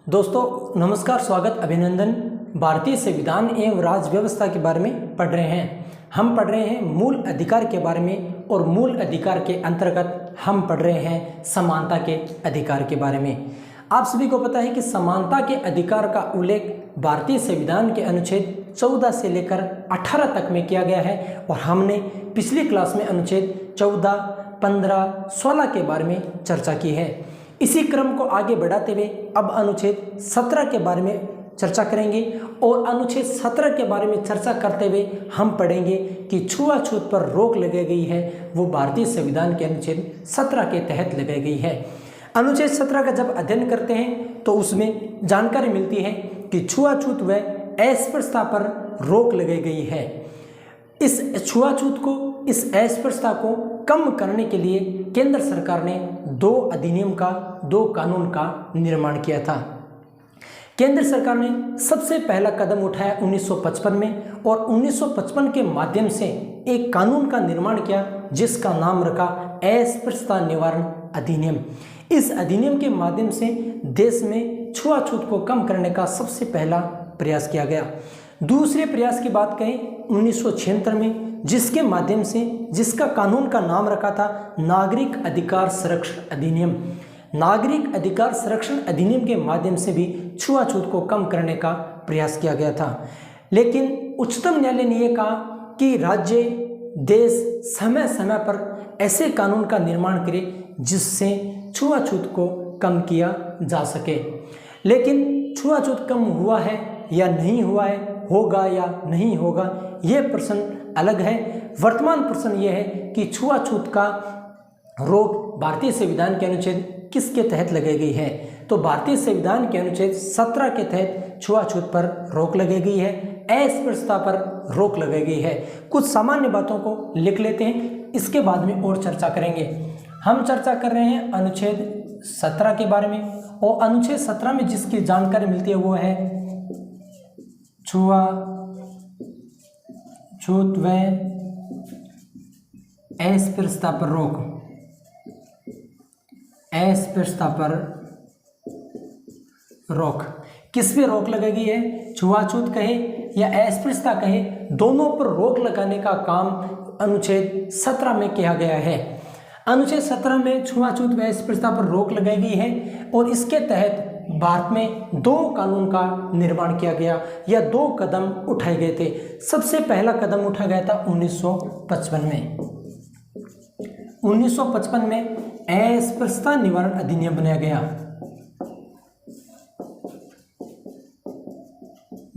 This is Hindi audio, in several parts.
दोस्तों नमस्कार, स्वागत, अभिनंदन। भारतीय संविधान एवं राज्य व्यवस्था के बारे में पढ़ रहे हैं। हम पढ़ रहे हैं मूल अधिकार के बारे में और मूल अधिकार के अंतर्गत हम पढ़ रहे हैं समानता के अधिकार के बारे में। आप सभी को पता है कि समानता के अधिकार का उल्लेख भारतीय संविधान के अनुच्छेद 14 से लेकर 18 तक में किया गया है और हमने पिछली क्लास में अनुच्छेद 14, 15, 16 के बारे में चर्चा की है। इसी क्रम को आगे बढ़ाते हुए अब अनुच्छेद 17 के बारे में चर्चा करेंगे और अनुच्छेद 17 के बारे में चर्चा करते हुए हम पढ़ेंगे कि छुआछूत पर रोक लगाई गई है वो भारतीय संविधान के अनुच्छेद 17 के तहत लगाई गई है। अनुच्छेद 17 का जब अध्ययन करते हैं तो उसमें जानकारी मिलती है कि छुआछूत व अस्पृश्यता पर रोक लगाई गई है। इस छुआछूत को, इस अस्पृश्यता को कम करने के लिए केंद्र सरकार ने दो कानून का निर्माण किया था। केंद्र सरकार ने सबसे पहला कदम उठाया 1955 में और 1955 के माध्यम से एक कानून का निर्माण किया जिसका नाम रखा अस्पृश्यता निवारण अधिनियम। इस अधिनियम के माध्यम से देश में छुआछूत को कम करने का सबसे पहला प्रयास किया गया। दूसरे प्रयास की बात करें 1976 में, जिसके माध्यम से जिसका कानून का नाम रखा था नागरिक अधिकार संरक्षण अधिनियम। नागरिक अधिकार संरक्षण अधिनियम के माध्यम से भी छुआछूत को कम करने का प्रयास किया गया था। लेकिन उच्चतम न्यायालय ने यह कहा कि राज्य, देश समय समय पर ऐसे कानून का निर्माण करे जिससे छुआछूत को कम किया जा सके। लेकिन छुआछूत कम हुआ है या नहीं हुआ है, होगा या नहीं होगा, यह प्रश्न अलग है। वर्तमान प्रश्न यह है कि छुआछूत का रोक भारतीय संविधान के अनुच्छेद किसके तहत लगाई गई है। तो भारतीय संविधान के अनुच्छेद 17 के तहत छुआछूत पर रोक लगाई गई है, अस्पृश्यता पर रोक लगाई गई है। कुछ सामान्य बातों को लिख लेते हैं, इसके बाद में और चर्चा करेंगे। हम चर्चा कर रहे हैं अनुच्छेद 17 के बारे में और अनुच्छेद 17 में जिसकी जानकारी मिलती है वो है छुआछूत व अस्पृश्यता पर रोक। अस्पृश्यता पर रोक, किस पे रोक लगाई गई है? छुआछूत कहे या अस्पृश्यता कहे, दोनों पर रोक लगाने का काम अनुच्छेद 17 में किया गया है। अनुच्छेद 17 में छुआछूत व अस्पृश्यता पर रोक लगाई गई है और इसके तहत भारत में दो कानून का निर्माण किया गया या दो कदम उठाए गए थे। सबसे पहला कदम उठाया गया था 1955 में। 1955 में अस्पृश्यता निवारण अधिनियम बनाया गया।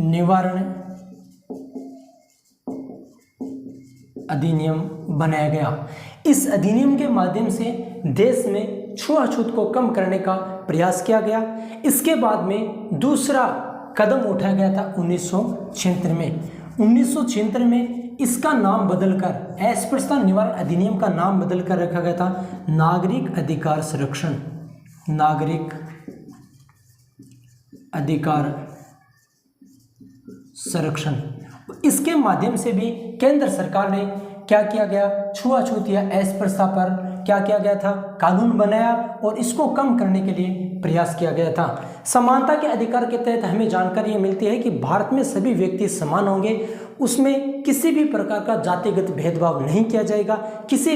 निवारण अधिनियम बनाया गया। इस अधिनियम के माध्यम से देश में छुआछूत को कम करने का प्रयास किया गया। इसके बाद में दूसरा कदम उठाया गया था 1976 में। 1976 में इसका नाम बदलकर, अस्पृश्यता निवारण अधिनियम का नाम बदलकर रखा गया था नागरिक अधिकार संरक्षण। नागरिक अधिकार संरक्षण। इसके माध्यम से भी केंद्र सरकार ने क्या किया गया, छुआछूत या अस्पृश्यता पर क्या किया गया था, कानून बनाया और इसको कम करने के लिए प्रयास किया गया था। समानता के अधिकार के तहत हमें जानकारी ये मिलती है कि भारत में सभी व्यक्ति समान होंगे, उसमें किसी भी प्रकार का जातिगत भेदभाव नहीं किया जाएगा। किसी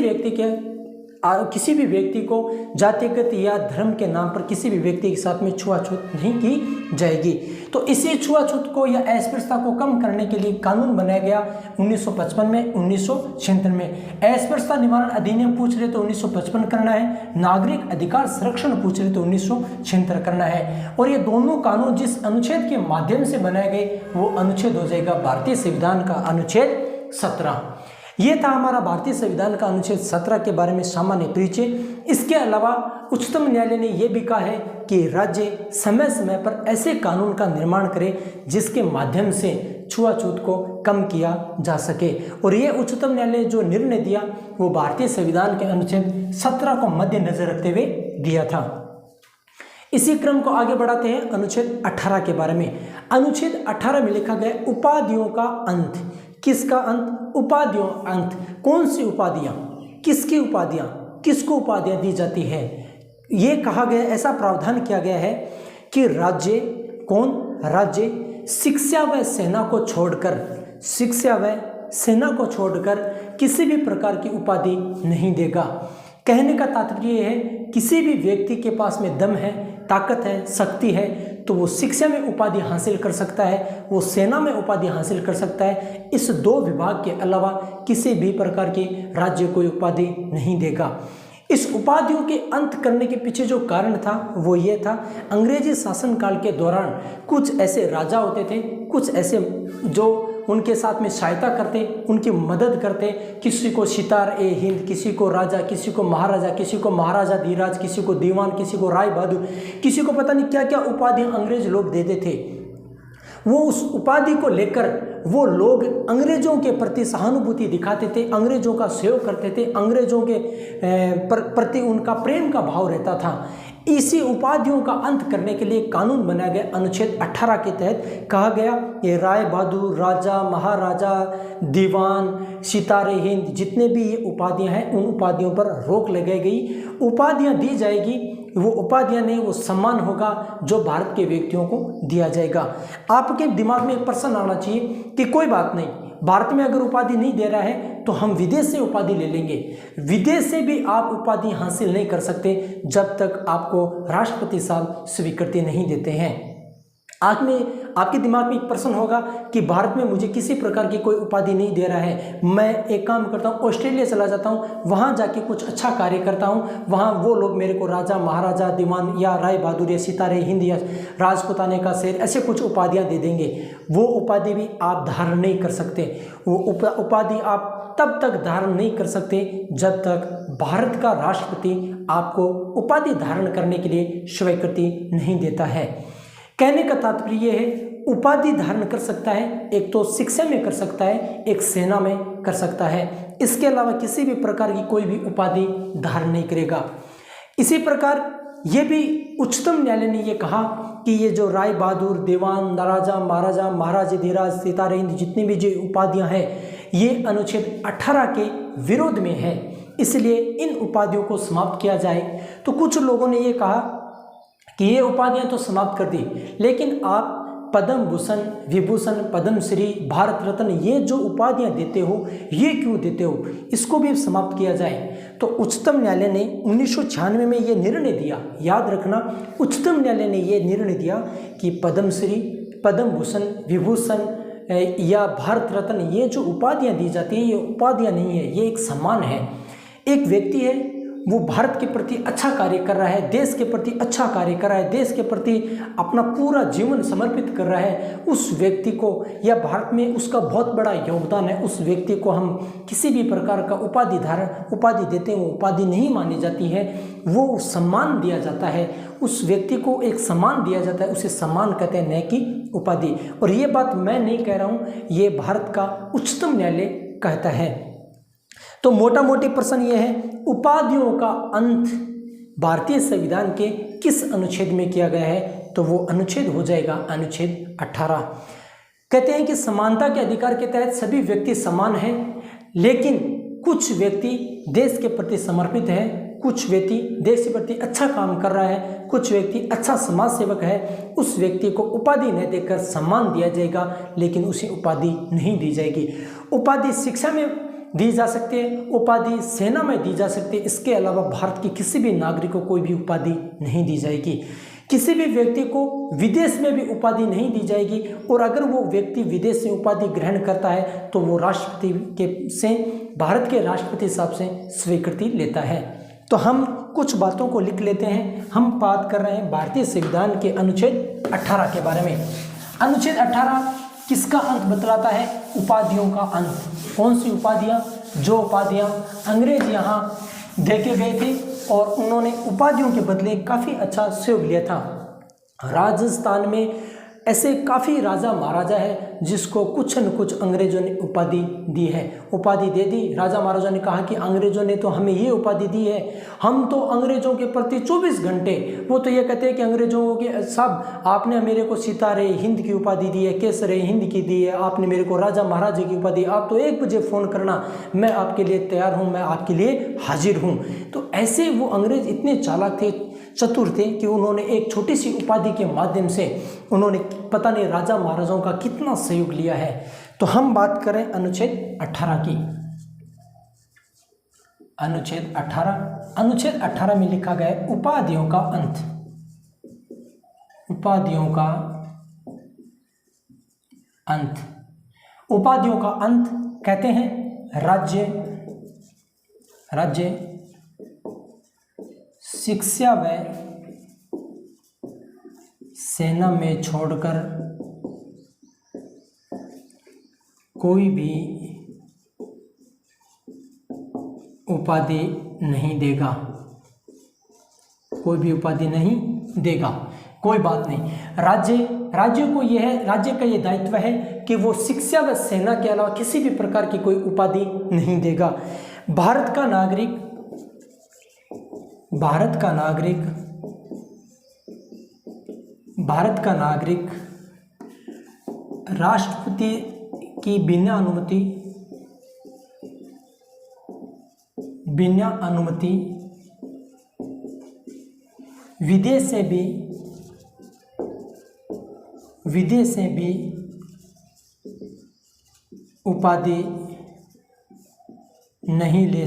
भी व्यक्ति को जातिगत या धर्म के नाम पर किसी भी व्यक्ति के साथ में छुआछूत नहीं की जाएगी। तो इसी छुआछूत को या अस्पृश्यता को कम करने के लिए कानून बनाया गया 1955 में, 1976 में। अस्पृश्यता निवारण अधिनियम पूछ रहे तो 1955 करना है, नागरिक अधिकार संरक्षण पूछ रहे तो 1976 करना है। और ये दोनों कानून जिस अनुच्छेद के माध्यम से बनाए गए वो अनुच्छेद हो जाएगा भारतीय संविधान का अनुच्छेद 17। ये था हमारा भारतीय संविधान का अनुच्छेद 17 के बारे में सामान्य परिचय। इसके अलावा उच्चतम न्यायालय ने यह भी कहा है कि राज्य समय समय पर ऐसे कानून का निर्माण करे जिसके माध्यम से छुआछूत को कम किया जा सके। और ये उच्चतम न्यायालय जो निर्णय दिया वो भारतीय संविधान के अनुच्छेद 17 को मद्देनजर रखते हुए दिया था। इसी क्रम को आगे बढ़ाते हैं अनुच्छेद 18 के बारे में। अनुच्छेद 18 में लिखा गया उपाधियों का अंत। किसका अंत? उपाधियों अंत। कौन सी उपाधियां, किसकी उपाधियां, किसको उपाधियां दी जाती है, ये कहा गया, ऐसा प्रावधान किया गया है कि राज्य शिक्षा व सेना को छोड़कर किसी भी प्रकार की उपाधि नहीं देगा। कहने का तात्पर्य यह है, किसी भी व्यक्ति के पास में दम है, ताकत है, शक्ति है, तो वो शिक्षा में उपाधि हासिल कर सकता है, वो सेना में उपाधि हासिल कर सकता है। इस 2 विभाग के अलावा किसी भी प्रकार की राज्य कोई उपाधि नहीं देगा। इस उपाधियों के अंत करने के पीछे जो कारण था वो ये था, अंग्रेजी शासनकाल के दौरान कुछ ऐसे राजा होते थे, कुछ ऐसे जो उनके साथ में सहायता करते, उनकी मदद करते, किसी को सितार-ए-हिंद, किसी को राजा, किसी को महाराजा, किसी को महाराजा धीराज, किसी को दीवान, किसी को राय बहादुर, किसी को पता नहीं क्या क्या उपाधियां अंग्रेज लोग देते थे। वो उस उपाधि को लेकर वो लोग अंग्रेजों के प्रति सहानुभूति दिखाते थे, अंग्रेजों का सहयोग करते थे, अंग्रेजों के प्रति उनका प्रेम का भाव रहता था। इसी उपाधियों का अंत करने के लिए कानून बनाया गया। अनुच्छेद 18 के तहत कहा गया ये राय बहादुर, राजा, महाराजा, दीवान, सितारे-हिंद, जितने भी ये उपाधियां हैं, उन उपाधियों पर रोक लगाई गई। उपाधियां दी जाएगी, वो उपाधियां नहीं, वो सम्मान होगा जो भारत के व्यक्तियों को दिया जाएगा। आपके दिमाग में एक प्रश्न आना चाहिए कि कोई बात नहीं, भारत में अगर उपाधि नहीं दे रहा है तो हम विदेश से उपाधि ले लेंगे। विदेश से भी आप उपाधि हासिल नहीं कर सकते जब तक आपको राष्ट्रपति साहब स्वीकृति नहीं देते हैं। आपके दिमाग में एक प्रश्न होगा कि भारत में मुझे किसी प्रकार की कोई उपाधि नहीं दे रहा है, मैं एक काम करता हूँ, ऑस्ट्रेलिया चला जाता हूँ, वहाँ जाके कुछ अच्छा कार्य करता हूँ, वहाँ वो लोग मेरे को राजा, महाराजा, दीवान या राय बहादुर या सितारे-हिंद या राजपूताने का शेर, ऐसे कुछ उपाधियाँ दे देंगे। वो उपाधि भी आप धारण नहीं कर सकते। वो उपाधि आप तब तक धारण नहीं कर सकते जब तक भारत का राष्ट्रपति आपको उपाधि धारण करने के लिए स्वीकृति नहीं देता है। कहने का तात्पर्य यह है, उपाधि धारण कर सकता है, एक तो शिक्षा में कर सकता है, एक सेना में कर सकता है, इसके अलावा किसी भी प्रकार की कोई भी उपाधि धारण नहीं करेगा। इसी प्रकार ये भी उच्चतम न्यायालय ने ये कहा कि ये जो राय बहादुर, दीवान, राजा, महाराजा, महाराजा धीराज, सितारे-हिंद, जितनी भी जो उपाधियां हैं, ये अनुच्छेद 18 के विरोध में है, इसलिए इन उपाधियों को समाप्त किया जाए। तो कुछ लोगों ने ये कहा कि ये उपाधियां तो समाप्त कर दी, लेकिन आप पद्म भूषण, विभूषण, पद्मश्री, भारत रत्न, ये जो उपाधियां देते हो, ये क्यों देते हो, इसको भी समाप्त किया जाए। तो उच्चतम न्यायालय ने 1996 में ये निर्णय दिया। याद रखना, उच्चतम न्यायालय ने ये निर्णय दिया कि पद्मश्री, पद्म भूषण, विभूषण या भारत रत्न, ये जो उपाधियां दी जाती है, ये उपाधियां नहीं है, ये एक सम्मान है। एक व्यक्ति है, वो भारत के प्रति अच्छा कार्य कर रहा है, देश के प्रति अच्छा कार्य कर रहा है, देश के प्रति अपना पूरा जीवन समर्पित कर रहा है, उस व्यक्ति को, या भारत में उसका बहुत बड़ा योगदान है, उस व्यक्ति को हम किसी भी प्रकार का उपाधि देते हैं, वो उपाधि नहीं मानी जाती है, वो सम्मान दिया जाता है, उस व्यक्ति को एक सम्मान दिया जाता है, उसे सम्मान कहते हैं, न कि उपाधि। और ये बात मैं नहीं कह रहा हूँ, ये भारत का उच्चतम न्यायालय कहता है। तो मोटा मोटी प्रश्न ये है, उपाधियों का अंत भारतीय संविधान के किस अनुच्छेद में किया गया है, तो वो अनुच्छेद हो जाएगा अनुच्छेद 18। कहते हैं कि समानता के अधिकार के तहत सभी व्यक्ति समान हैं, लेकिन कुछ व्यक्ति देश के प्रति समर्पित है, कुछ व्यक्ति देश के प्रति अच्छा काम कर रहा है, कुछ व्यक्ति अच्छा समाज सेवक है, उस व्यक्ति को उपाधि न देकर सम्मान दिया जाएगा, लेकिन उसे उपाधि नहीं दी जाएगी। उपाधि शिक्षा में दी जा सकती है, उपाधि सेना में दी जा सकती है, इसके अलावा भारत के किसी भी नागरिक को कोई भी उपाधि नहीं दी जाएगी। किसी भी व्यक्ति को विदेश में भी उपाधि नहीं दी जाएगी, और अगर वो व्यक्ति विदेश से उपाधि ग्रहण करता है तो वो राष्ट्रपति भारत के राष्ट्रपति साहब से स्वीकृति लेता है। तो हम कुछ बातों को लिख लेते हैं। हम बात कर रहे हैं भारतीय संविधान के अनुच्छेद 18 के बारे में। अनुच्छेद 18 किसका अंत बतलाता है? उपाधियों का अंत। कौन सी उपाधियां? जो उपाधियां अंग्रेज यहाँ देके गए थे और उन्होंने उपाधियों के बदले काफ़ी अच्छा सहयोग लिया था। राजस्थान में ऐसे काफ़ी राजा महाराजा है जिसको कुछ न कुछ अंग्रेजों ने उपाधि दी है, उपाधि दे दी। राजा महाराजा ने कहा कि अंग्रेजों ने तो हमें ये उपाधि दी है, हम तो अंग्रेजों के प्रति 24 घंटे, वो तो ये कहते हैं कि अंग्रेजों के साहब आपने मेरे को सितारे-हिंद की उपाधि दी है, केसर-ए-हिंद की दी है, आपने मेरे को राजा महाराजा की उपाधि, आप तो 1 बजे फ़ोन करना, मैं आपके लिए तैयार हूँ, मैं आपके लिए हाजिर हूँ। तो ऐसे वो अंग्रेज इतने चालाक थे, चतुर थे कि उन्होंने एक छोटी सी उपाधि के माध्यम से उन्होंने पता नहीं राजा महाराजाओं का कितना सहयोग लिया है। तो हम बात करें अनुच्छेद 18 की। अनुच्छेद 18 में लिखा गया है उपाधियों का अंत। उपाधियों का अंत। उपाधियों का अंत कहते हैं राज्य शिक्षा व सेना में छोड़कर कोई भी उपाधि नहीं देगा। कोई भी उपाधि नहीं देगा। कोई बात नहीं। राज्य को यह है, राज्य का यह दायित्व है कि वो शिक्षा व सेना के अलावा किसी भी प्रकार की कोई उपाधि नहीं देगा। भारत का नागरिक राष्ट्रपति की बिना अनुमति विदेश से भी उपाधि नहीं ले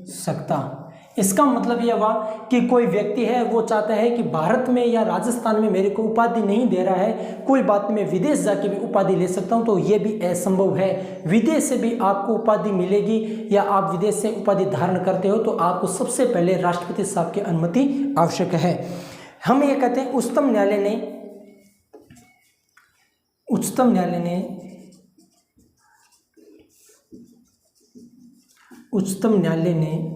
सकता। इसका मतलब यह हुआ कि कोई व्यक्ति है, वो चाहता है कि भारत में या राजस्थान में मेरे को उपाधि नहीं दे रहा है, कोई बात नहीं, मैं विदेश जाके भी उपाधि ले सकता हूं, तो ये भी असंभव है। विदेश से भी आपको उपाधि मिलेगी या आप विदेश से उपाधि धारण करते हो तो आपको सबसे पहले राष्ट्रपति साहब की अनुमति आवश्यक है। हम ये कहते हैं उच्चतम न्यायालय ने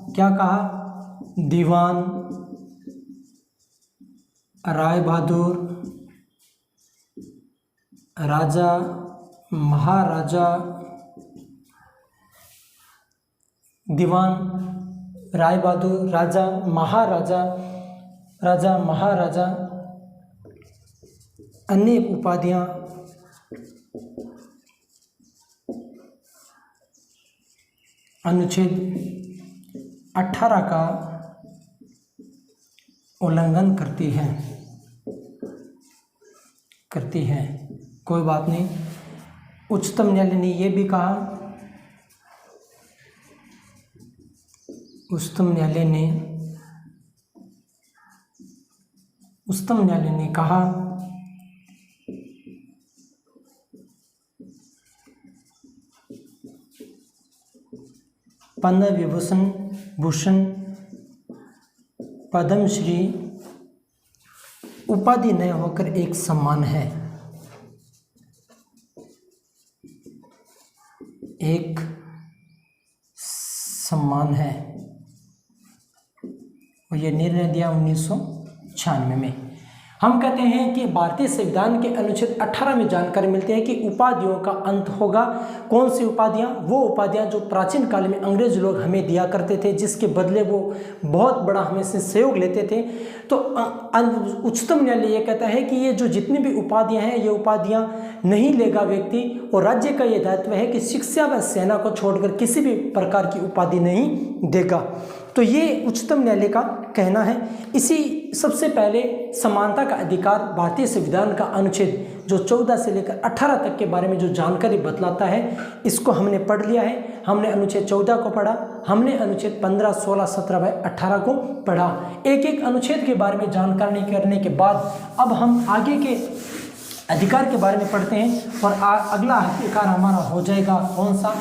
क्या कहा? दीवान राय बहादुर, राजा महाराजा, दीवान राय बहादुर, राजा महाराजा अनेक उपाधियां अनुच्छेद 18 का उल्लंघन करती है। कोई बात नहीं। उच्चतम न्यायालय ने यह भी कहा, उच्चतम न्यायालय ने कहा पद्म भूषण पद्मश्री उपाधि न होकर एक सम्मान है, एक सम्मान है। और ये निर्णय दिया 1996 में। हम कहते हैं कि भारतीय संविधान के अनुच्छेद 18 में जानकारी मिलती है कि उपाधियों का अंत होगा। कौन सी उपाधियां? वो उपाधियां जो प्राचीन काल में अंग्रेज लोग हमें दिया करते थे, जिसके बदले वो बहुत बड़ा हमें से सहयोग लेते थे। तो उच्चतम न्यायालय ये कहता है कि ये जो जितनी भी उपाधियां हैं, ये उपाधियां नहीं लेगा व्यक्ति, और राज्य का ये दायित्व है कि शिक्षा व सेना को छोड़कर किसी भी प्रकार की उपाधि नहीं देगा। तो ये उच्चतम न्यायालय का कहना है। इसी सबसे पहले समानता का अधिकार भारतीय संविधान का अनुच्छेद जो 14 से लेकर 18 तक के बारे में जो जानकारी बतलाता है, इसको हमने पढ़ लिया है। हमने अनुच्छेद 14 को पढ़ा, हमने अनुच्छेद 15, 16, 17 व 18 को पढ़ा। एक एक अनुच्छेद के बारे में जानकारी करने के बाद अब हम आगे के अधिकार के बारे में पढ़ते हैं। और अगला अधिकार हमारा हो जाएगा कौन सा?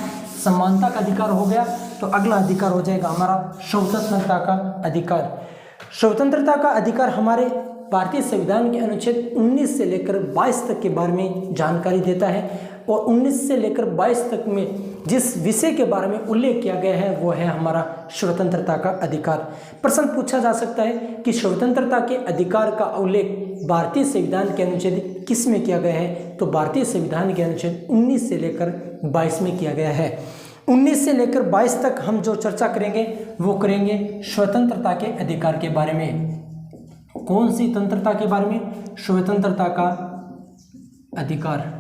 समानता का अधिकार हो गया, तो अगला अधिकार हो जाएगा हमारा स्वतंत्रता का अधिकार। स्वतंत्रता का अधिकार हमारे भारतीय संविधान के अनुच्छेद 19 से लेकर 22 तक के बारे में जानकारी देता है। और 19 से लेकर 22 तक में जिस विषय के बारे में उल्लेख किया गया है वो है हमारा स्वतंत्रता का अधिकार। प्रश्न पूछा जा सकता है कि स्वतंत्रता के अधिकार का उल्लेख भारतीय संविधान के अनुच्छेद किस में किया गया है? तो भारतीय संविधान के अनुच्छेद 19 से लेकर 22 में किया गया है। 19 से लेकर 22 तक हम जो चर्चा करेंगे वो करेंगे स्वतंत्रता के अधिकार के बारे में। कौन सी तंत्रता के बारे में? स्वतंत्रता का अधिकार।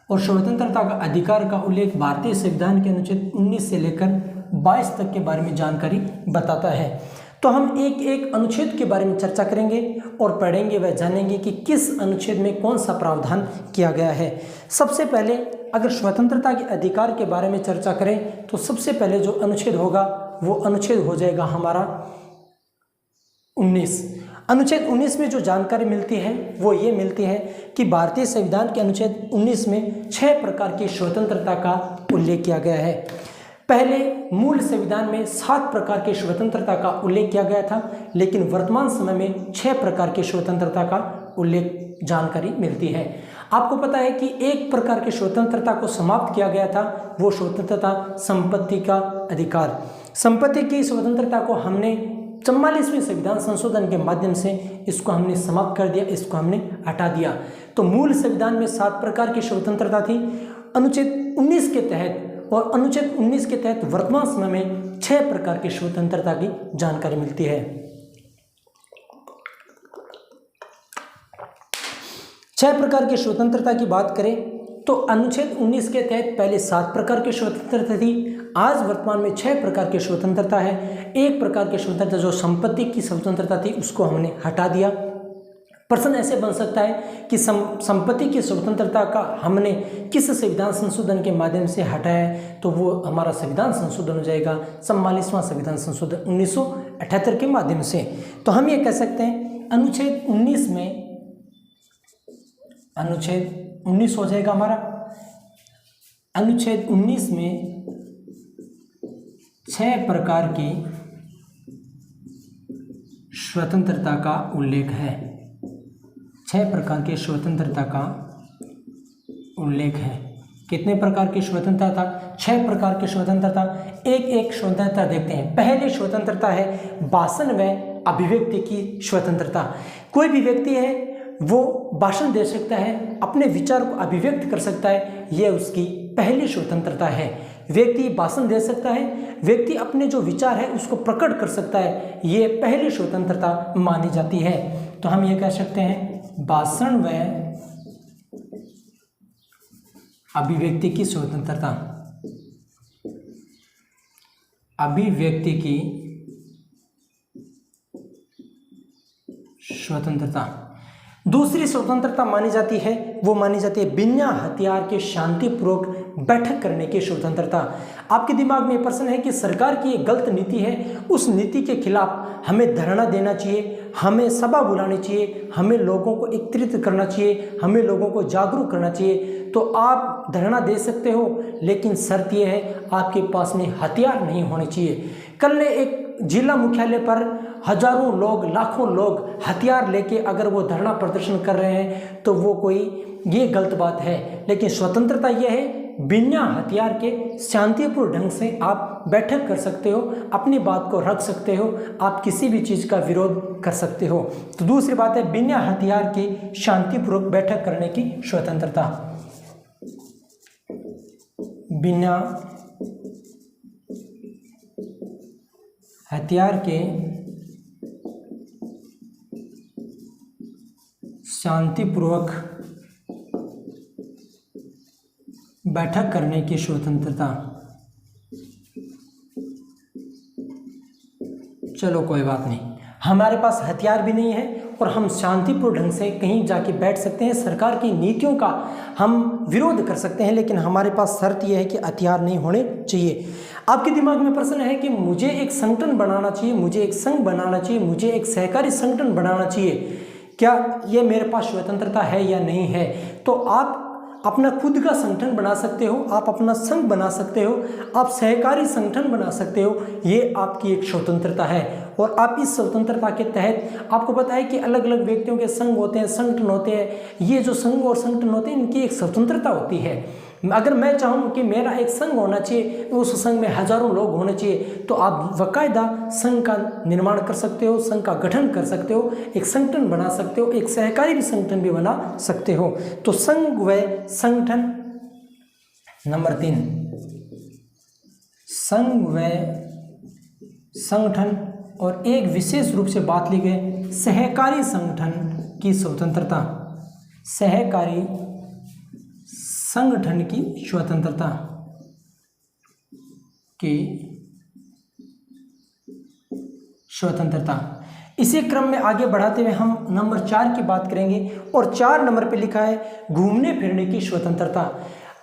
और स्वतंत्रता का अधिकार का उल्लेख भारतीय संविधान के अनुच्छेद 19 से लेकर 22 तक के बारे में जानकारी बताता है। तो हम एक एक अनुच्छेद के बारे में चर्चा करेंगे और पढ़ेंगे व जानेंगे कि किस अनुच्छेद में कौन सा प्रावधान किया गया है। सबसे पहले अगर स्वतंत्रता के अधिकार के बारे में चर्चा करें तो सबसे पहले जो अनुच्छेद होगा वो अनुच्छेद हो जाएगा हमारा 19। अनुच्छेद 19 में जो जानकारी मिलती है वो ये मिलती है कि भारतीय संविधान के अनुच्छेद 19 में 6 प्रकार की स्वतंत्रता का उल्लेख किया गया है। पहले मूल संविधान में 7 प्रकार की स्वतंत्रता का उल्लेख किया गया था, लेकिन वर्तमान समय में 6 प्रकार की स्वतंत्रता का उल्लेख जानकारी मिलती है। आपको पता है कि एक प्रकार की स्वतंत्रता को समाप्त किया गया था, वो स्वतंत्रता संपत्ति का अधिकार। संपत्ति की स्वतंत्रता को हमने 44वें संविधान संशोधन के माध्यम से इसको हमने समाप्त कर दिया, इसको हमने हटा दिया। तो मूल संविधान में 7 प्रकार की स्वतंत्रता थी। अनुच्छेद 19 के तहत और अनुच्छेद 19 के तहत वर्तमान समय में 6 प्रकार की स्वतंत्रता की जानकारी मिलती है। 6 प्रकार की स्वतंत्रता की बात करें तो अनुच्छेद 19 के तहत पहले 7 प्रकार की स्वतंत्रता थी, आज वर्तमान में 6 प्रकार की स्वतंत्रता है। एक प्रकार की स्वतंत्रता जो संपत्ति की स्वतंत्रता थी उसको हमने हटा दिया। प्रश्न ऐसे बन सकता है कि संपत्ति की स्वतंत्रता का हमने किस संविधान संशोधन के माध्यम से हटाया है, तो वो हमारा संविधान संशोधन हो जाएगा 44वां संविधान संशोधन 1978 के माध्यम से। तो हम ये कह सकते हैं अनुच्छेद 19 में अनुच्छेद 19 हो जाएगा हमारा। अनुच्छेद 19 में 6 प्रकार की स्वतंत्रता का उल्लेख है। 6 प्रकार की स्वतंत्रता का उल्लेख है। कितने प्रकार की स्वतंत्रता था? 6 प्रकार की स्वतंत्रता। एक एक स्वतंत्रता देखते हैं। पहली स्वतंत्रता है भाषण व अभिव्यक्ति की स्वतंत्रता। कोई भी व्यक्ति है वो भाषण दे सकता है, अपने विचार को अभिव्यक्त कर सकता है, यह उसकी पहली स्वतंत्रता है। व्यक्ति भाषण दे सकता है, व्यक्ति अपने जो विचार है उसको प्रकट कर सकता है, ये पहली स्वतंत्रता मानी जाती है। तो हम ये कह सकते हैं भाषण व अभिव्यक्ति की स्वतंत्रता। अभिव्यक्ति की स्वतंत्रता। दूसरी स्वतंत्रता मानी जाती है वो मानी जाती है बिना हथियार के शांतिपूर्वक बैठक करने की स्वतंत्रता। आपके दिमाग में प्रश्न है कि सरकार की एक गलत नीति है, उस नीति के खिलाफ हमें धरना देना चाहिए, हमें सभा बुलानी चाहिए, हमें लोगों को एकत्रित करना चाहिए, हमें लोगों को जागरूक करना चाहिए। तो आप धरना दे सकते हो, लेकिन शर्त यह है आपके पास में हथियार नहीं होने चाहिए। कल एक जिला मुख्यालय पर हजारों लोग, लाखों लोग हथियार लेके अगर वो धरना प्रदर्शन कर रहे हैं तो वो कोई ये गलत बात है। लेकिन स्वतंत्रता ये है बिना हथियार के शांतिपूर्ण ढंग से आप बैठक कर सकते हो, अपनी बात को रख सकते हो, आप किसी भी चीज़ का विरोध कर सकते हो। तो दूसरी बात है बिना हथियार के शांतिपूर्वक बैठक करने की स्वतंत्रता। बिना हथियार के शांतिपूर्वक बैठक करने की स्वतंत्रता। चलो कोई बात नहीं, हमारे पास हथियार भी नहीं है और हम शांतिपूर्ण ढंग से कहीं जाके बैठ सकते हैं, सरकार की नीतियों का हम विरोध कर सकते हैं, लेकिन हमारे पास शर्त यह है कि हथियार नहीं होने चाहिए। आपके दिमाग में प्रश्न है कि मुझे एक संगठन बनाना चाहिए, मुझे एक संघ बनाना चाहिए, मुझे एक सहकारी संगठन बनाना चाहिए, क्या ये मेरे पास स्वतंत्रता है या नहीं है? तो आप अपना खुद का संगठन बना सकते हो, आप अपना संघ बना सकते हो, आप सहकारी संगठन बना सकते हो, ये आपकी एक स्वतंत्रता है। और आप इस स्वतंत्रता के तहत आपको पता है कि अलग अलग व्यक्तियों के संघ होते हैं, संगठन होते हैं। ये जो संघ और संगठन होते हैं इनकी एक स्वतंत्रता होती है। अगर मैं चाहूँ कि मेरा एक संघ होना चाहिए, उस संघ में हजारों लोग होने चाहिए, तो आप बाकायदा संघ का निर्माण कर सकते हो, संघ का गठन कर सकते हो, एक संगठन बना सकते हो, एक सहकारी भी संगठन भी बना सकते हो। तो संघ व संगठन। नंबर 3, संघ व संगठन। और एक विशेष रूप से बात ली गई सहकारी संगठन की स्वतंत्रता। सहकारी संगठन की स्वतंत्रता की स्वतंत्रता। इसी क्रम में आगे बढ़ाते हुए हम नंबर 4 की बात करेंगे और 4 नंबर पे लिखा है घूमने फिरने की स्वतंत्रता।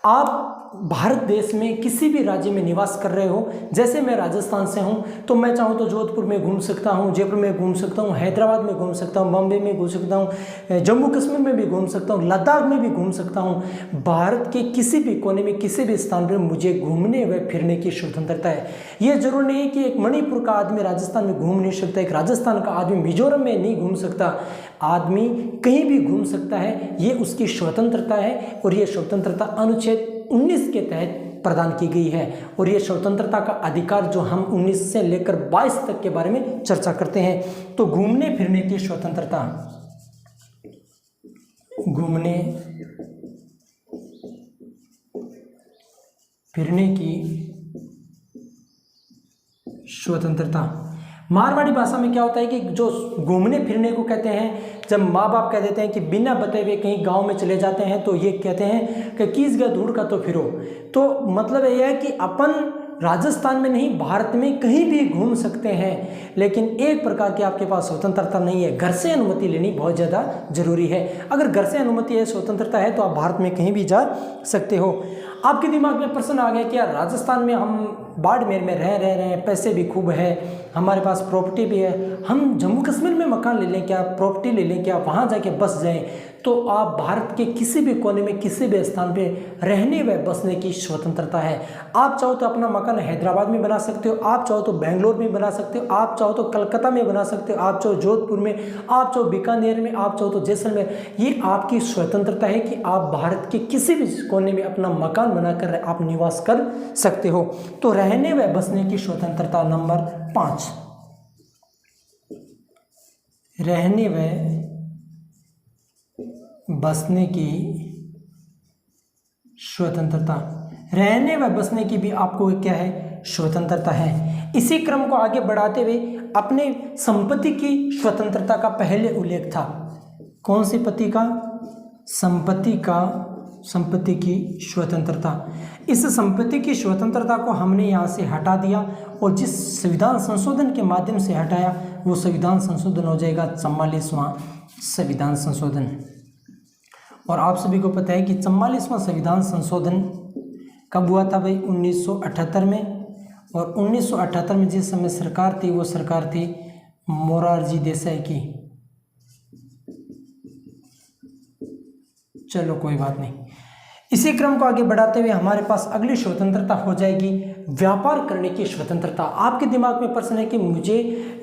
आप भारत देश में किसी भी राज्य में निवास कर रहे हो, जैसे मैं राजस्थान से हूँ तो मैं चाहूँ तो जोधपुर में घूम सकता हूँ, जयपुर में घूम सकता हूँ, हैदराबाद में घूम सकता हूँ, बॉम्बे में घूम सकता हूँ, जम्मू कश्मीर में भी घूम सकता हूँ, लद्दाख में भी घूम सकता हूँ। भारत के किसी भी कोने में किसी भी स्थान पर मुझे घूमने व फिरने की स्वतंत्रता है। ये जरूर नहीं है कि एक मणिपुर का आदमी राजस्थान में घूम नहीं सकता, एक राजस्थान का आदमी मिजोरम में नहीं घूम सकता। आदमी कहीं भी घूम सकता है, ये उसकी स्वतंत्रता है और ये स्वतंत्रता अनुच्छेद 19 के तहत प्रदान की गई है। और ये स्वतंत्रता का अधिकार जो हम 19 से लेकर 22 तक के बारे में चर्चा करते हैं। तो घूमने फिरने की स्वतंत्रता, घूमने फिरने की स्वतंत्रता। मारवाड़ी भाषा में क्या होता है कि जो घूमने फिरने को कहते हैं, जब माँ बाप कह देते हैं कि बिना बताए हुए कहीं गांव में चले जाते हैं तो ये कहते हैं कि किस गए ढूंढ का तो फिरो। तो मतलब यह है कि अपन राजस्थान में नहीं भारत में कहीं भी घूम सकते हैं, लेकिन एक प्रकार की आपके पास स्वतंत्रता नहीं है, घर से अनुमति लेनी बहुत ज़्यादा जरूरी है। अगर घर से अनुमति है, स्वतंत्रता है, तो आप भारत में कहीं भी जा सकते हो। आपके दिमाग में प्रश्न आ गया कि यार राजस्थान में हम बाड़मेर में रह रहे हैं, पैसे भी खूब है, हमारे पास प्रॉपर्टी भी है, हम जम्मू कश्मीर में मकान ले लें क्या, प्रॉपर्टी ले लें क्या, वहाँ जाके बस जाएं। तो आप भारत के किसी भी कोने में किसी भी स्थान पे रहने व बसने की स्वतंत्रता है। आप चाहो तो अपना मकान हैदराबाद में बना सकते हो, आप चाहो तो बेंगलोर में बना सकते हो, आप चाहो तो कलकत्ता में बना सकते हो, आप चाहो जोधपुर में, आप चाहो बीकानेर में, आप चाहो तो जैसलमेर। ये आपकी स्वतंत्रता है कि आप भारत के किसी भी कोने में अपना मकान बनाकर आप निवास कर सकते हो। तो रहने व बसने की स्वतंत्रता नंबर 5, रहने व बसने की स्वतंत्रता। रहने व बसने की भी आपको क्या है, स्वतंत्रता है। इसी क्रम को आगे बढ़ाते हुए अपने संपत्ति की स्वतंत्रता का पहले उल्लेख था। कौन सी पत्ति का, संपत्ति की स्वतंत्रता। इस संपत्ति की स्वतंत्रता को हमने यहाँ से हटा दिया और जिस संविधान संशोधन के माध्यम से हटाया वो संविधान संशोधन हो जाएगा 44वां संविधान संशोधन। और आप सभी को पता है कि 44वां संविधान संशोधन कब हुआ था भाई, 1978 में। और 1978 में जिस समय सरकार थी वो सरकार थी मोरारजी देसाई की। चलो कोई बात नहीं। इसी क्रम को आगे बढ़ाते हुए हमारे पास अगली स्वतंत्रता हो जाएगी व्यापार करने की स्वतंत्रता। आपके दिमाग में प्रश्न है कि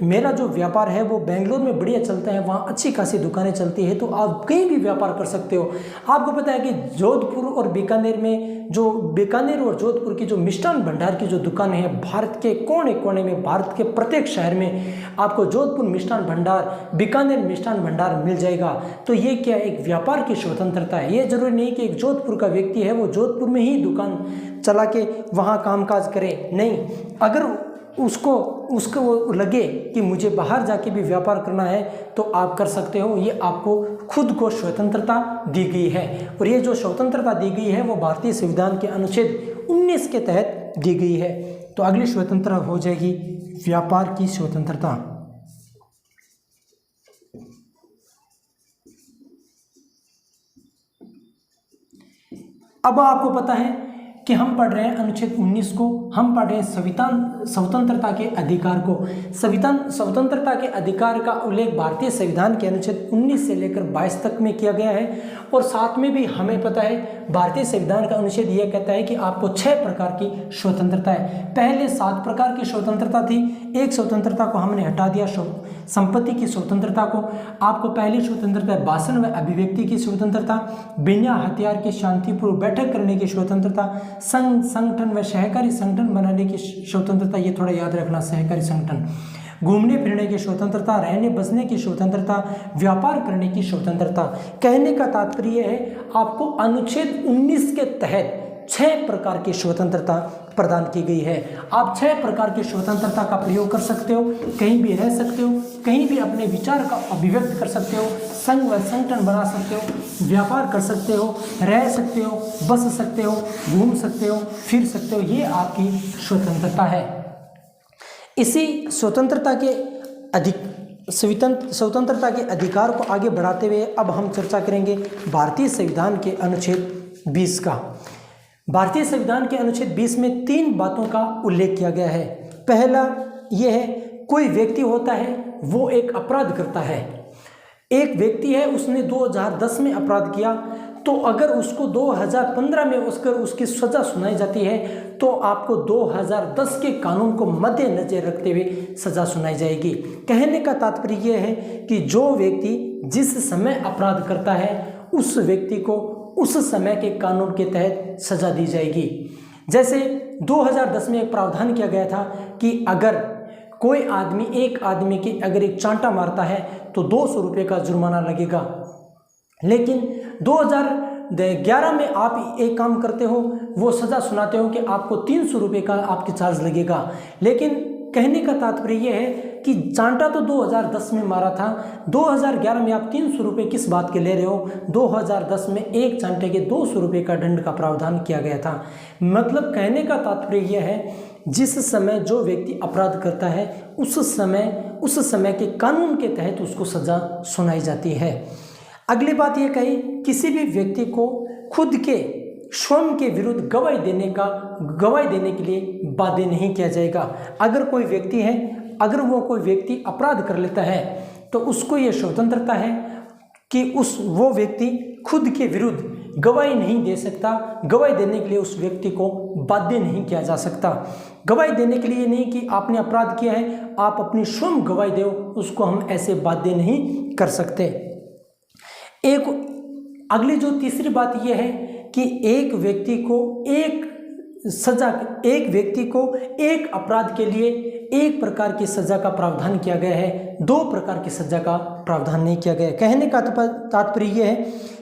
मेरा जो व्यापार है वो बेंगलोर में बढ़िया चलता है, वहाँ अच्छी खासी दुकानें चलती है, तो आप कहीं भी व्यापार कर सकते हो। आपको पता है कि जोधपुर और बीकानेर में बीकानेर और जोधपुर की जो मिष्ठान भंडार की जो दुकानें हैं, भारत के कोने कोने में, भारत के प्रत्येक शहर में आपको जोधपुर मिष्ठान भंडार, बीकानेर मिष्ठान भंडार मिल जाएगा। तो ये क्या, एक व्यापार की स्वतंत्रता है। ये जरूरी नहीं कि एक जोधपुर का व्यक्ति है वो जोधपुर में ही दुकान चला के वहाँ कामकाज करे, नहीं, अगर उसको वो लगे कि मुझे बाहर जाके भी व्यापार करना है तो आप कर सकते हो। ये आपको खुद को स्वतंत्रता दी गई है और ये जो स्वतंत्रता दी गई है वो भारतीय संविधान के अनुच्छेद 19 के तहत दी गई है। तो अगली स्वतंत्रता हो जाएगी व्यापार की स्वतंत्रता। अब आपको पता है कि हम पढ़ रहे हैं अनुच्छेद 19 को, हम पढ़ रहे हैं स्वतंत्रता के अधिकार को। स्वतंत्रता के अधिकार का उल्लेख भारतीय संविधान के अनुच्छेद 19 से लेकर 22 तक में किया गया है। और साथ में भी हमें पता है भारतीय संविधान का अनुच्छेद यह कहता है कि आपको 6 प्रकार की स्वतंत्रता है। पहले 7 प्रकार की स्वतंत्रता थी, एक स्वतंत्रता को हमने हटा दिया, संपत्ति की स्वतंत्रता को। आपको पहली स्वतंत्रता है भाषण व अभिव्यक्ति की स्वतंत्रता, बिना हथियार के शांतिपूर्वक बैठक करने की स्वतंत्रता, संगठन व सहकारी संगठन बनाने की स्वतंत्रता, ये थोड़ा याद रखना, सहकारी संगठन, घूमने फिरने की स्वतंत्रता, रहने बसने की स्वतंत्रता, व्यापार करने की स्वतंत्रता। कहने का तात्पर्य है आपको अनुच्छेद 19 के तहत 6 प्रकार की स्वतंत्रता प्रदान की गई है। आप 6 प्रकार की स्वतंत्रता का प्रयोग कर सकते हो, कहीं भी रह सकते हो, कहीं भी अपने विचार का अभिव्यक्त कर सकते हो, संघ व संगठन बना सकते हो, व्यापार कर सकते हो, रह सकते हो, बस सकते हो, घूम सकते हो, फिर सकते हो। ये आपकी स्वतंत्रता है। इसी स्वतंत्रता के अधिकार को आगे बढ़ाते हुए अब हम चर्चा करेंगे भारतीय संविधान के अनुच्छेद 20 का। भारतीय संविधान के अनुच्छेद 20 में 3 बातों का उल्लेख किया गया है। पहला यह है, कोई व्यक्ति होता है वो एक अपराध करता है। एक व्यक्ति है, उसने 2010 में अपराध किया, तो अगर उसको 2015 में उसकी सजा सुनाई जाती है तो आपको 2010 के कानून को मद्देनजर रखते हुए सजा सुनाई जाएगी। कहने का तात्पर्य यह है कि जो व्यक्ति जिस समय अपराध करता है उस व्यक्ति को उस समय के कानून के तहत सजा दी जाएगी। जैसे 2010 में एक प्रावधान किया गया था कि अगर कोई आदमी एक आदमी की अगर एक चांटा मारता है तो 200 रुपये का जुर्माना लगेगा। लेकिन 2011 में आप एक काम करते हो, वो सज़ा सुनाते हो कि आपको 300 रुपये का आपके चार्ज लगेगा। लेकिन कहने का तात्पर्य यह है कि चांटा तो 2010 में मारा था, 2011 में आप 300 रुपये किस बात के ले रहे हो? 2010 में एक चांटे के 200 रुपये का दंड का प्रावधान किया गया था। मतलब कहने का तात्पर्य यह है, जिस समय जो व्यक्ति अपराध करता है उस समय के कानून के तहत उसको सज़ा सुनाई जाती है। अगली बात यह कही, किसी भी व्यक्ति को खुद के स्वयं के विरुद्ध गवाही देने के लिए बाध्य नहीं किया जाएगा। अगर कोई व्यक्ति है, अगर वो कोई व्यक्ति अपराध कर लेता है तो उसको ये स्वतंत्रता है कि वो व्यक्ति खुद के विरुद्ध गवाही नहीं दे सकता। गवाही देने के लिए उस व्यक्ति को बाध्य नहीं किया जा सकता। गवाही देने के लिए नहीं कि आपने अपराध किया है, आप अपनी स्वयं गवाही दो, उसको हम ऐसे बाध्य नहीं कर सकते। अगली जो तीसरी बात यह है कि एक व्यक्ति को एक अपराध के लिए एक प्रकार की सजा का प्रावधान किया गया है, 2 प्रकार की सजा का प्रावधान नहीं किया गया है। कहने का तात्पर्य यह है,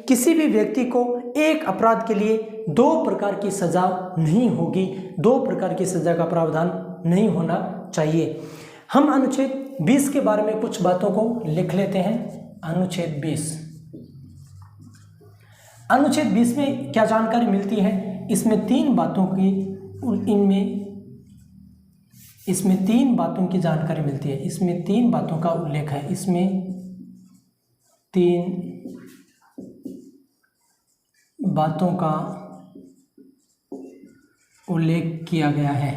किसी भी व्यक्ति को एक अपराध के लिए 2 प्रकार की सजा नहीं होगी, 2 प्रकार की सजा का प्रावधान नहीं होना चाहिए। हम अनुच्छेद 20 के बारे में कुछ बातों को लिख लेते हैं। अनुच्छेद 20 में क्या जानकारी मिलती है? इसमें 3 बातों की जानकारी मिलती है। इसमें 3 बातों का उल्लेख है। इसमें 3 बातों का उल्लेख किया गया है।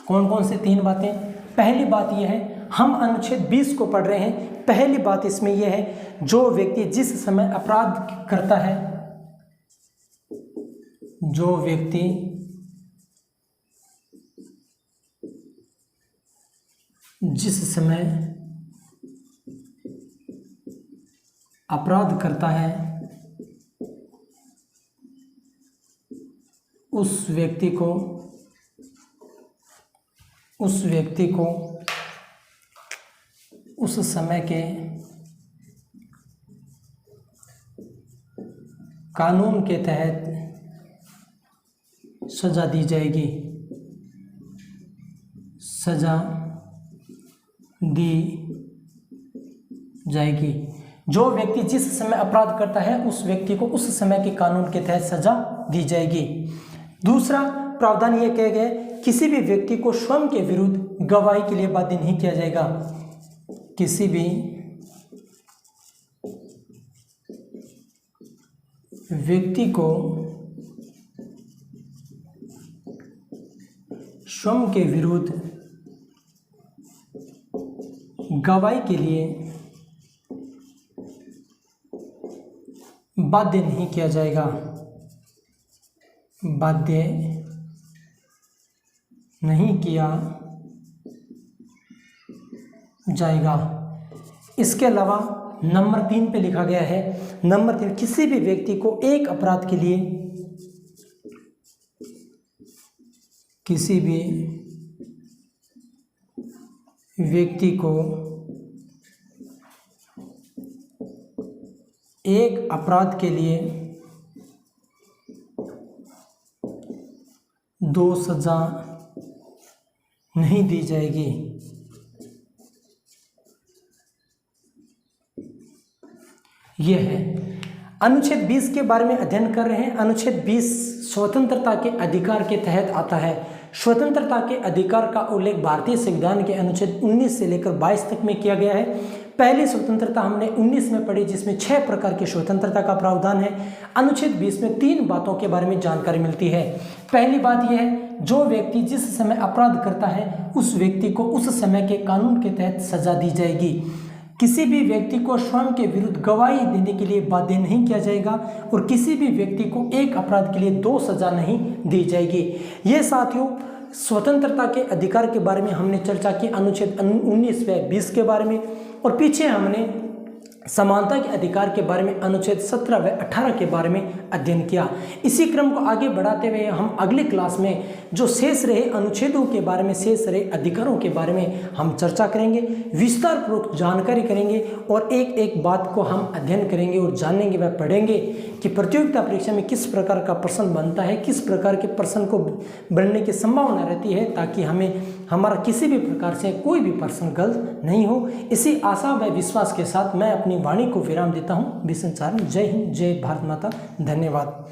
कौन कौन से 3 बातें? पहली बात यह है, हम अनुच्छेद 20 को पढ़ रहे हैं। पहली बात इसमें यह है, जो व्यक्ति जिस समय अपराध करता है, जो व्यक्ति जिस समय अपराध करता है उस व्यक्ति को उस समय के कानून के तहत सजा दी जाएगी, जो व्यक्ति जिस समय अपराध करता है उस व्यक्ति को उस समय के कानून के तहत सजा दी जाएगी। दूसरा प्रावधान यह किया गया है, किसी भी व्यक्ति को स्वयं के विरुद्ध गवाही के लिए बाध्य नहीं किया जाएगा। किसी भी व्यक्ति को स्वयं के विरुद्ध गवाही के लिए बाध्य नहीं किया जाएगा, बाध्य नहीं किया जाएगा। इसके अलावा नंबर 3 पे लिखा गया है, नंबर 3, किसी भी व्यक्ति को एक अपराध के लिए किसी भी व्यक्ति को एक अपराध के लिए 2 सजा नहीं दी जाएगी। यह है अनुच्छेद 20 के बारे में अध्ययन कर रहे हैं। अनुच्छेद 20 स्वतंत्रता के अधिकार के तहत आता है। स्वतंत्रता के अधिकार का उल्लेख भारतीय संविधान के अनुच्छेद 19 से लेकर 22 तक में किया गया है। पहली स्वतंत्रता हमने 19 में पढ़ी, जिसमें 6 प्रकार की स्वतंत्रता का प्रावधान है। अनुच्छेद 20 में 3 बातों के बारे में जानकारी मिलती है। पहली बात यह है, जो व्यक्ति जिस समय अपराध करता है उस व्यक्ति को उस समय के कानून के तहत सजा दी जाएगी। किसी भी व्यक्ति को स्वयं के विरुद्ध गवाही देने के लिए बाध्य नहीं किया जाएगा और किसी भी व्यक्ति को एक अपराध के लिए 2 सजा नहीं दी जाएगी। ये साथियों स्वतंत्रता के अधिकार के बारे में हमने चर्चा की अनुच्छेद 19 व 20 के बारे में, और पीछे हमने समानता के अधिकार के बारे में अनुच्छेद 17 व 18 के बारे में अध्ययन किया। इसी क्रम को आगे बढ़ाते हुए हम अगली क्लास में जो शेष रहे अनुच्छेदों के बारे में, शेष रहे अधिकारों के बारे में हम चर्चा करेंगे, विस्तार पूर्वक जानकारी करेंगे और एक एक बात को हम अध्ययन करेंगे और जानेंगे व पढ़ेंगे कि प्रतियोगिता परीक्षा में किस प्रकार का प्रश्न बनता है, किस प्रकार के प्रश्न को बनने की संभावना रहती है, ताकि हमारा किसी भी प्रकार से कोई भी प्रश्न गलत नहीं हो। इसी आशा व विश्वास के साथ मैं अपनी वाणी को विराम देता हूँ। विष्णु चारण। जय हिंद, जय भारत माता। धन्यवाद।